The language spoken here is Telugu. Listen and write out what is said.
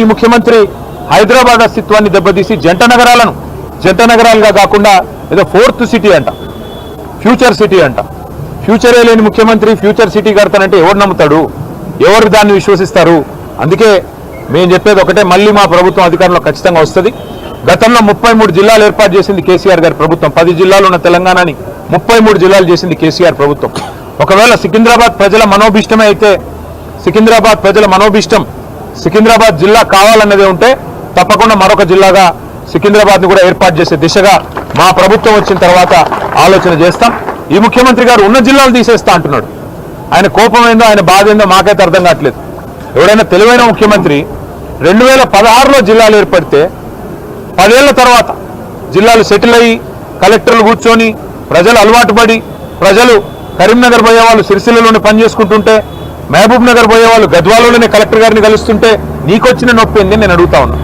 ఈ ముఖ్యమంత్రి హైదరాబాద్ అస్తిత్వాన్ని దెబ్బతీసి జంట నగరాలుగా కాకుండా ఏదో ఫోర్త్ సిటీ అంట, ఫ్యూచర్ సిటీ అంట. ఫ్యూచరే లేని ముఖ్యమంత్రి ఫ్యూచర్ సిటీ కడతానంటే ఎవరు నమ్ముతాడు? ఎవరు దాన్ని విశ్వసిస్తారు? అందుకే మేము చెప్పేది ఒకటే, మళ్ళీ మా ప్రభుత్వం అధికారంలో ఖచ్చితంగా వస్తుంది. గతంలో 33 జిల్లాలు ఏర్పాటు చేసింది కేసీఆర్ గారి ప్రభుత్వం. 10 జిల్లాలు ఉన్న తెలంగాణని 33 జిల్లాలు చేసింది కేసీఆర్ ప్రభుత్వం. ఒకవేళ సికింద్రాబాద్ ప్రజల మనోభిష్టమే అయితే, సికింద్రాబాద్ ప్రజల మనోభిష్టం సికింద్రాబాద్ జిల్లా కావాలన్నదే ఉంటే తప్పకుండా మరొక జిల్లాగా సికింద్రాబాద్ను కూడా ఏర్పాటు చేసే దిశగా మా ప్రభుత్వం వచ్చిన తర్వాత ఆలోచన చేస్తాం. ఈ ముఖ్యమంత్రి గారు ఉన్న జిల్లాలు తీసేస్తా అంటున్నాడు. ఆయన కోపం ఏందో, ఆయన బాధ ఏందో మాకైతే అర్థం కావట్లేదు. ఎవరైనా తెలివైన ముఖ్యమంత్రి 2016లో జిల్లాలు ఏర్పడితే 10 ఏళ్ల తర్వాత జిల్లాలు సెటిల్ అయ్యి కలెక్టర్లు కూర్చొని ప్రజలు అలవాటు పడి, ప్రజలు కరీంనగర్ పోయే వాళ్ళు సిరిసిల్లలోనే పనిచేసుకుంటుంటే, మహబూబ్ నగర్ పోయే వాళ్ళు గద్వాలలోనే కలెక్టర్ గారిని కలుస్తుంటే నీకొచ్చిన నొప్పి ఏంది నేను అడుగుతా ఉన్నా.